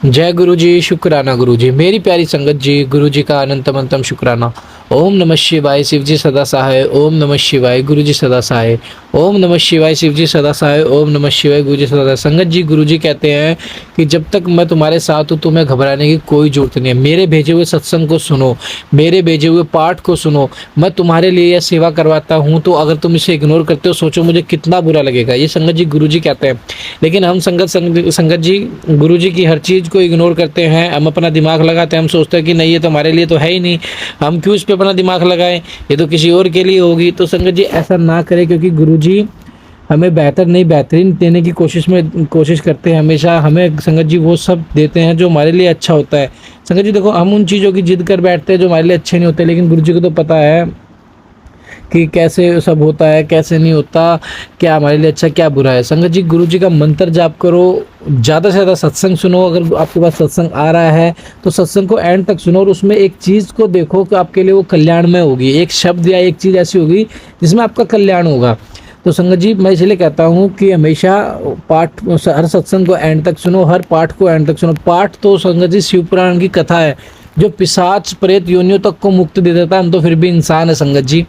जय गुरु जी, शुक्राना गुरु जी। मेरी प्यारी संगत जी, गुरु जी का अनंतम अनंतम शुक्राना। ओम नमः शिवाय, शिव जी सदा सहाय। ओम नमः शिवाय, गुरु जी सदा सहाय। ओम नमः शिवाय, शिव जी सदा सहाय। ओम नमः शिवाय, गुरु जी सदा सहाय। संगत जी, गुरु जी कहते हैं कि जब तक मैं तुम्हारे साथ हूँ तुम्हें घबराने की कोई जरूरत नहीं है। मेरे भेजे हुए सत्संग को सुनो, मेरे भेजे हुए पाठ को सुनो। मैं तुम्हारे लिए यह सेवा करवाता हूँ, तो अगर तुम इसे इग्नोर करते हो सोचो मुझे कितना बुरा लगेगा। ये संगत जी गुरु जी कहते हैं। लेकिन हम संगत जी गुरु जी की हर चीज़ को इग्नोर करते हैं। हम अपना दिमाग लगाते हैं, हम सोचते हैं कि नहीं ये तो हमारे लिए तो है ही नहीं, हम क्यों इस पे अपना दिमाग लगाएं, ये तो किसी और के लिए होगी। तो संगत जी ऐसा ना करें, क्योंकि गुरु जी हमें बेहतर नहीं बेहतरीन देने की कोशिश करते हैं। हमेशा हमें संगत जी वो सब देते हैं जो हमारे लिए अच्छा होता है। संगत जी देखो, हम उन चीज़ों की जिद कर बैठते हैं जो हमारे लिए अच्छे नहीं होते, लेकिन गुरु जी को तो पता है कि कैसे सब होता है कैसे नहीं होता, क्या हमारे लिए अच्छा क्या बुरा है। संगत जी गुरु जी का मंत्र जाप करो, ज़्यादा से ज़्यादा सत्संग सुनो। अगर आपके पास सत्संग आ रहा है तो सत्संग को एंड तक सुनो, और उसमें एक चीज़ को देखो कि आपके लिए वो कल्याणमय होगी। एक शब्द या एक चीज़ ऐसी होगी जिसमें आपका कल्याण होगा। तो संगत जी मैं इसलिए कहता हूँ कि हमेशा पाठ, हर सत्संग को एंड तक सुनो, हर पाठ को एंड तक सुनो। पाठ तो संगत जी शिव पुराण की कथा है जो पिशाच प्रेत योनियों तक को मुक्ति दे देता है। हम तो फिर भी इंसान है संगत जी।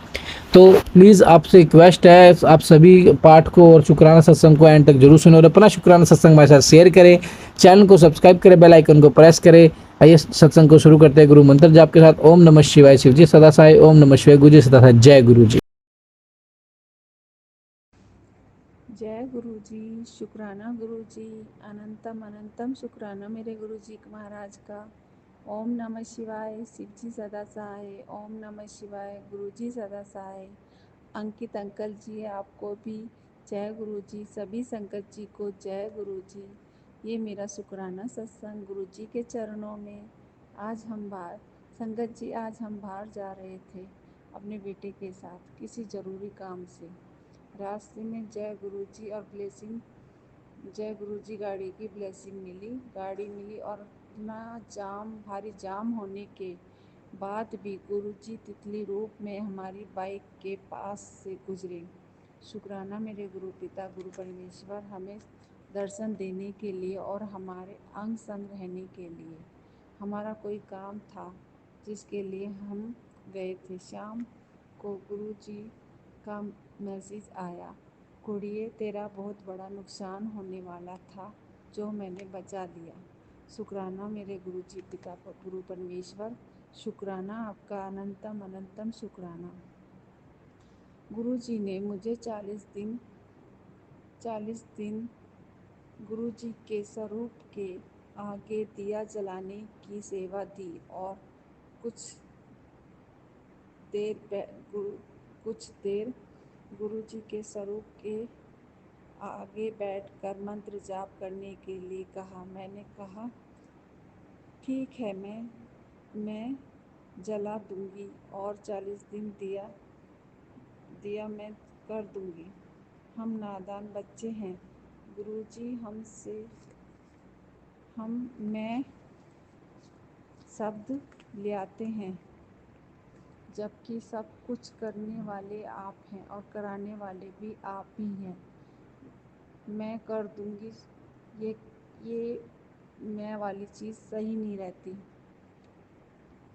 तो प्लीज़ आपसे रिक्वेस्ट है, आप सभी पाठ को और शुक्राना सत्संग को एंड तक जरूर सुनो, और अपना शुक्राना सत्संग हमारे साथ शेयर करें, चैनल को सब्सक्राइब करें, बेल आइकन को प्रेस करें। आइए सत्संग को शुरू करते हैं गुरु मंत्र जाप के साथ। ओम नमः शिवाय, शिव जी सदा सहाय। ओम नमः शिवाय, गुरु जी सदा सहाय। जय गुरु जी। जय गुरु जी, शुक्राना गुरु जी, अनंतम अनंतम शुक्राना मेरे गुरु जी महाराज का। ओम नमः शिवाय, शिव जी सदा सहाय। ओम नमः शिवाय, गुरु जी सदा सहाय। अंकित अंकल जी आपको भी जय गुरु जी, सभी संगत जी को जय गुरु जी। ये मेरा शुक्राना सत्संग गुरु जी के चरणों में। आज हम बाहर संगत जी, आज हम बाहर जा रहे थे अपने बेटे के साथ किसी ज़रूरी काम से। रास्ते में जय गुरु जी और ब्लेसिंग, जय गुरु जी गाड़ी की ब्लेसिंग मिली, गाड़ी मिली, और इतना जाम, भारी जाम होने के बाद भी गुरु जी तितली रूप में हमारी बाइक के पास से गुजरे। शुक्राना मेरे गुरु पिता गुरु परमेश्वर, हमें दर्शन देने के लिए और हमारे अंग संग रहने के लिए। हमारा कोई काम था जिसके लिए हम गए थे। शाम को गुरु जी का मैसेज आया, कुड़िए तेरा बहुत बड़ा नुकसान होने वाला था जो मैंने बचा लिया। शुक्राना मेरे गुरु जी पिता गुरु परमेश्वर, शुक्राना आपका अनंतम अनंतम शुक्राना। गुरु जी ने मुझे 40 दिन गुरु जी के स्वरूप के आगे दिया जलाने की सेवा दी, और कुछ देर कुछ देर गुरु जी के स्वरूप के आगे बैठकर मंत्र जाप करने के लिए कहा। मैंने कहा ठीक है, मैं जला दूंगी, और 40 दिन दिया मैं कर दूंगी। हम नादान बच्चे हैं गुरुजी, मैं शब्द ले आते हैं, जबकि सब कुछ करने वाले आप हैं और कराने वाले भी आप ही हैं। मैं कर दूंगी, ये मैं वाली चीज़ सही नहीं रहती।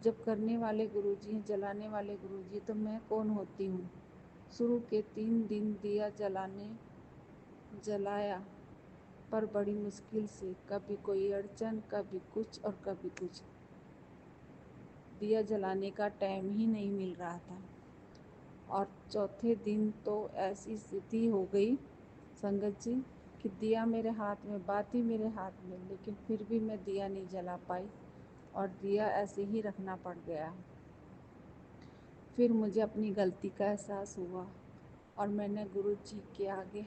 जब करने वाले गुरुजी हैं, जलाने वाले गुरुजी, तो मैं कौन होती हूँ। शुरू के 3 दिन दिया जलाया, पर बड़ी मुश्किल से, कभी कोई अड़चन, कभी कुछ और कभी कुछ। दिया जलाने का टाइम ही नहीं मिल रहा था, और चौथे दिन तो ऐसी स्थिति हो गई संगत जी कि दिया मेरे हाथ में, बाती मेरे हाथ में, लेकिन फिर भी मैं दिया नहीं जला पाई, और दिया ऐसे ही रखना पड़ गया। फिर मुझे अपनी गलती का एहसास हुआ, और मैंने गुरु जी के आगे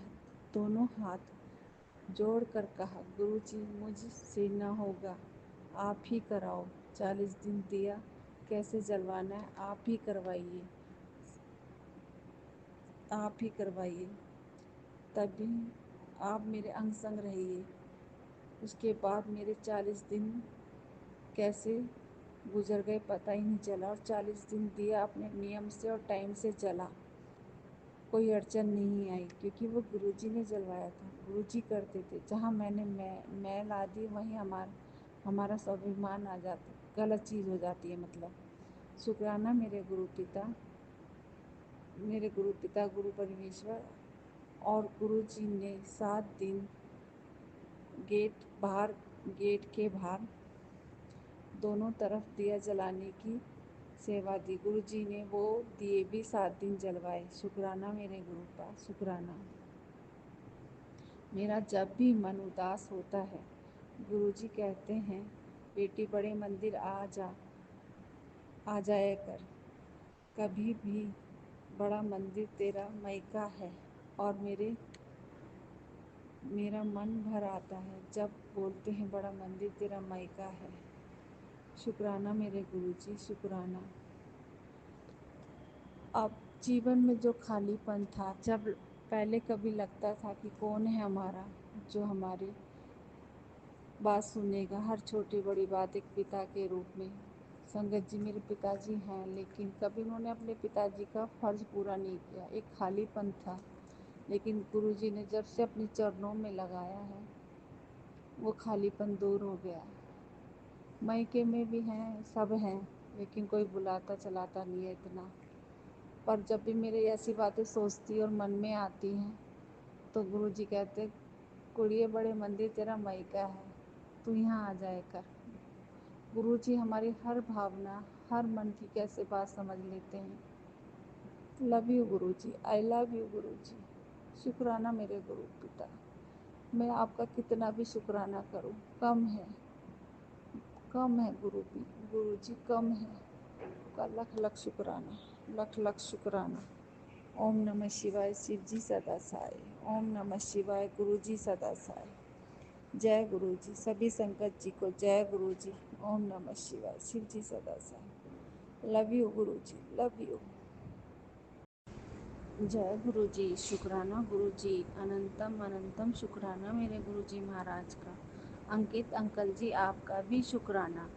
दोनों हाथ जोड़कर कहा, गुरु जी मुझसे न होगा, आप ही कराओ। 40 दिन दिया कैसे जलवाना है, आप ही करवाइए, आप ही करवाइए, तभी आप मेरे अंग संग रहिए। उसके बाद मेरे 40 दिन कैसे गुजर गए पता ही नहीं चला, और 40 दिन दिया अपने नियम से और टाइम से जला। कोई अड़चन नहीं आई, क्योंकि वो गुरुजी ने जलवाया था, गुरुजी करते थे। जहाँ मैं ला दी वहीं हमारा स्वाभिमान आ जाता, गलत चीज़ हो जाती है मतलब। शुक्राना मेरे गुरु पिता गुरु परमेश्वर और गुरु जी ने 7 दिन गेट के बाहर दोनों तरफ दिया जलाने की सेवा दी। गुरु जी ने वो दिए भी 7 दिन जलवाए। शुक्राना मेरे गुरु का, शुक्राना। मेरा जब भी मन उदास होता है, गुरुजी कहते हैं, बेटी बड़े मंदिर आ जाया कर। कभी भी बड़ा मंदिर तेरा मायका है। और मेरा मन भर आता है जब बोलते हैं बड़ा मंदिर तेरा मायका है। शुक्राना मेरे गुरुजी, शुक्राना। अब जीवन में जो खालीपन था, जब पहले कभी लगता था कि कौन है हमारा जो हमारी बात सुनेगा, हर छोटी बड़ी बात एक पिता के रूप में। संगत जी मेरे पिताजी हैं, लेकिन कभी उन्होंने अपने पिताजी का फर्ज पूरा नहीं किया। एक खालीपन था, लेकिन गुरुजी ने जब से अपने चरणों में लगाया है, वो खालीपन दूर हो गया। मायके में भी हैं, सब हैं, लेकिन कोई बुलाता चलाता नहीं है इतना। पर जब भी मेरे ऐसी बातें सोचती और मन में आती हैं, तो गुरुजी कहते, कुड़िए बड़े मंदिर तेरा मायका है, तू यहाँ आ जाया कर। गुरुजी हमारी हर भावना, हर मन की कैसे बात समझ लेते हैं। Love you Guruji, I love you Guruji. शुक्राना मेरे गुरु पिता। मैं आपका कितना भी शुक्राना करूं कम है, कम है गुरुजी, कम है। का लख लख शुक्राना, लख लख शुक्राना। ओम नमः शिवाय, शिव जी सदा सहाय। ओम नमः शिवाय, गुरु जी सदा सहाय। जय गुरु जी, सभी संगत जी को जय गुरु जी। ओम नमः शिवाय, शिव जी सदा सहाय। Love you Guru ji, love you. जय गुरु जी, शुक्राना गुरु जी, अनंतम अनंतम शुक्राना मेरे गुरु जी महाराज का। अंकित अंकल जी आपका भी शुक्राना।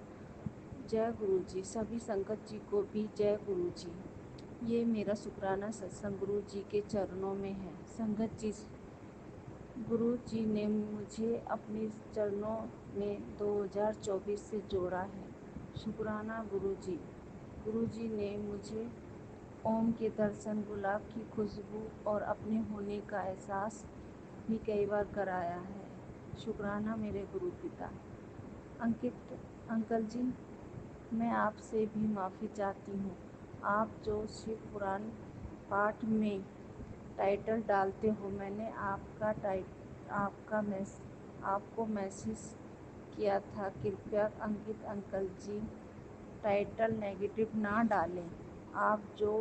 जय गुरु जी, सभी संगत जी को भी जय गुरु जी। ये मेरा शुक्राना सत्संग गुरु जी के चरणों में है। संगत जी, गुरु जी ने मुझे अपने चरणों में 2024 से जोड़ा है। शुक्राना गुरु जी। गुरु जी ने मुझे ओम के दर्शन, गुलाब की खुशबू और अपने होने का एहसास भी कई बार कराया है। शुक्राना मेरे गुरु पिता। अंकित अंकल जी, मैं आपसे भी माफ़ी चाहती हूँ। आप जो शिव पुराण पाठ में टाइटल डालते हो, मैंने आपको मैसेज किया था। कृपया अंकित अंकल जी टाइटल नेगेटिव ना डालें। आप जो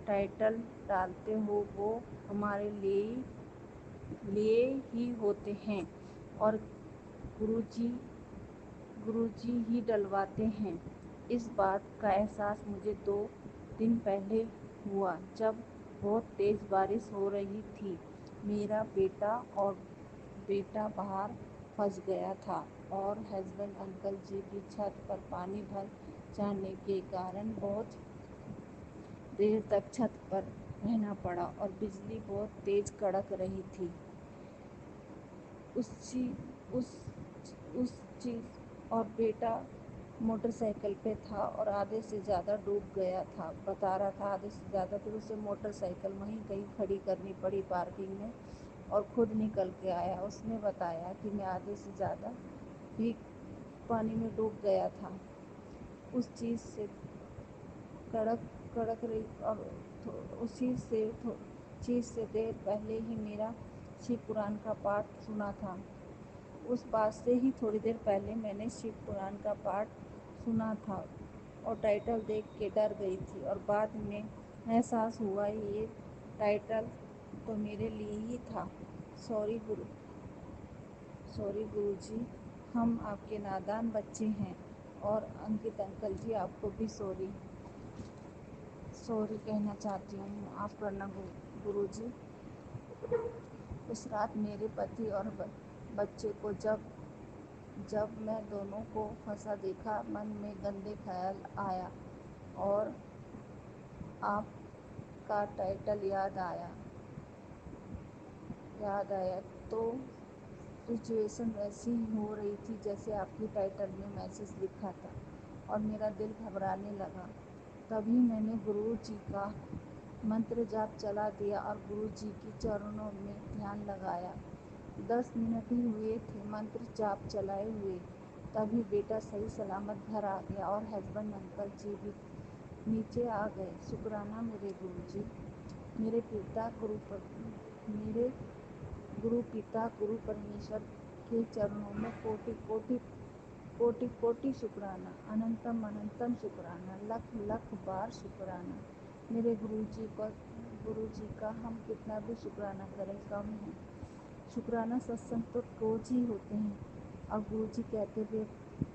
टाइटल डालते हो वो हमारे लिए ही होते हैं और गुरुजी गुरुजी ही डलवाते हैं। इस बात का एहसास मुझे 2 दिन पहले हुआ, जब बहुत तेज़ बारिश हो रही थी। मेरा बेटा बाहर फंस गया था और हस्बैंड अंकल जी की छत पर पानी भर जाने के कारण बहुत देर तक छत पर रहना पड़ा और बिजली बहुत तेज़ कड़क रही थी। उस चीज़ और बेटा मोटरसाइकिल पे था और आधे से ज़्यादा डूब गया था, बता रहा था आधे से ज़्यादा। फिर उसे मोटरसाइकिल वहीं कहीं खड़ी करनी पड़ी पार्किंग में और खुद निकल के आया। उसने बताया कि मैं आधे से ज़्यादा भी पानी में डूब गया था। उस कड़क कड़क रही और चीज़ से देर पहले ही मेरा शिव पुराण का पाठ सुना था। उस बात से ही थोड़ी देर पहले मैंने शिव पुराण का पाठ सुना था और टाइटल देख के डर गई थी और बाद में एहसास हुआ ये टाइटल तो मेरे लिए ही था। सॉरी गुरु जी, हम आपके नादान बच्चे हैं। और अंकित अंकल जी, आपको भी सॉरी कहना चाहती हूँ, माफ़ करना गुरु जी। उस रात मेरे पति और बच्चे को जब मैं दोनों को फंसा देखा, मन में गंदे ख्याल आया और आपका टाइटल याद आया तो सिचुएशन वैसी ही हो रही थी जैसे आपकी टाइटल में मैसेज लिखा था और मेरा दिल घबराने लगा। तभी मैंने गुरु जी का मंत्र जाप चला दिया और गुरु जी की चरणों में ध्यान लगाया। 10 मिनट ही हुए थे मंत्र जाप चलाए हुए, तभी बेटा सही सलामत घर आ गया और हस्बैंड अंकल जी भी नीचे आ गए। शुक्राना मेरे गुरु जी, मेरे पिता मेरे गुरु पिता गुरु परमेश्वर के चरणों में कोटि कोटि कोटि कोटि शुक्राना, अनंतम अनंतम शुक्राना, लख लख बार शुक्राना। मेरे गुरु जी का हम कितना भी शुक्राना करें कम है। शुक्राना सत्संग तो रोज ही होते हैं और गुरु जी कहते थे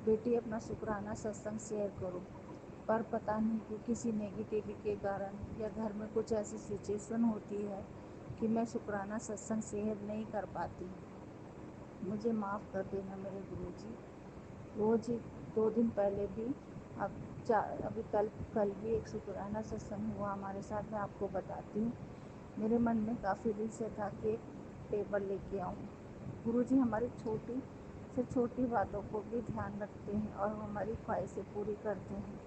बेटी अपना शुक्राना सत्संग शेयर करो, पर पता नहीं क्यों किसी नेगेटिविटी के कारण या घर में कुछ ऐसी सिचुएशन होती है कि मैं शुक्राना सत्संग शेयर नहीं कर पाती। मुझे माफ़ कर देना मेरे गुरु जी। रोज ही 2 दिन पहले भी अभी कल भी एक शुक्राना सत्संग हुआ हमारे साथ, मैं आपको बताती हूँ। मेरे मन में काफ़ी दिन से था कि एक टेबल लेके आऊँ। गुरुजी हमारी छोटी से छोटी बातों को भी ध्यान रखते हैं और हमारी ख्वाहिशें पूरी करते हैं,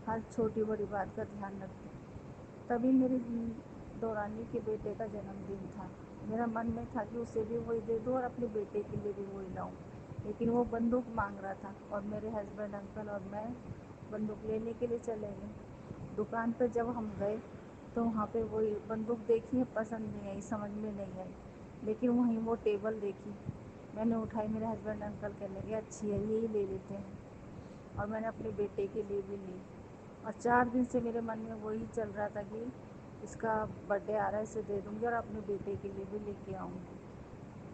हर छोटी बड़ी बात का ध्यान रखते हैं। तभी मेरी दौरानी के बेटे का जन्मदिन था। मेरा मन में था कि उसे भी वही दे दूँ और अपने बेटे के लिए भी वही लाऊं, लेकिन वो बंदूक मांग रहा था और मेरे हस्बैंड अंकल और मैं बंदूक लेने के लिए चले गए। दुकान पर जब हम गए तो वहाँ पे वही बंदूक देखी है, पसंद नहीं आई, समझ में नहीं आई, लेकिन वहीं वो टेबल देखी, मैंने उठाई। मेरे हस्बैंड अंकल कहने लगे अच्छी है, यही ले लेते हैं, और मैंने अपने बेटे के लिए भी ली। और 4 दिन से मेरे मन में वही चल रहा था कि इसका बर्थडे आ रहा है, इसे दे दूँगी और अपने बेटे के लिए भी लेके आऊँगी।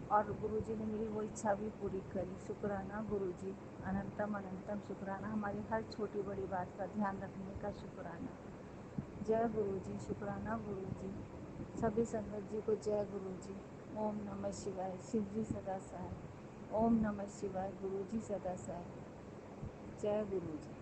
और गुरुजी ने मेरी वो इच्छा भी पूरी करी। शुक्राना गुरुजी, अनंतम अनंतम शुक्राना, हमारी हर छोटी बड़ी बात का ध्यान रखने का शुक्राना। जय गुरुजी, शुक्राना गुरुजी। सभी संगत जी को जय गुरुजी। ओम नमः शिवाय, शिव जी सदा सहाय। ओम नमः शिवाय, गुरुजी सदा सहाय। जय गुरुजी।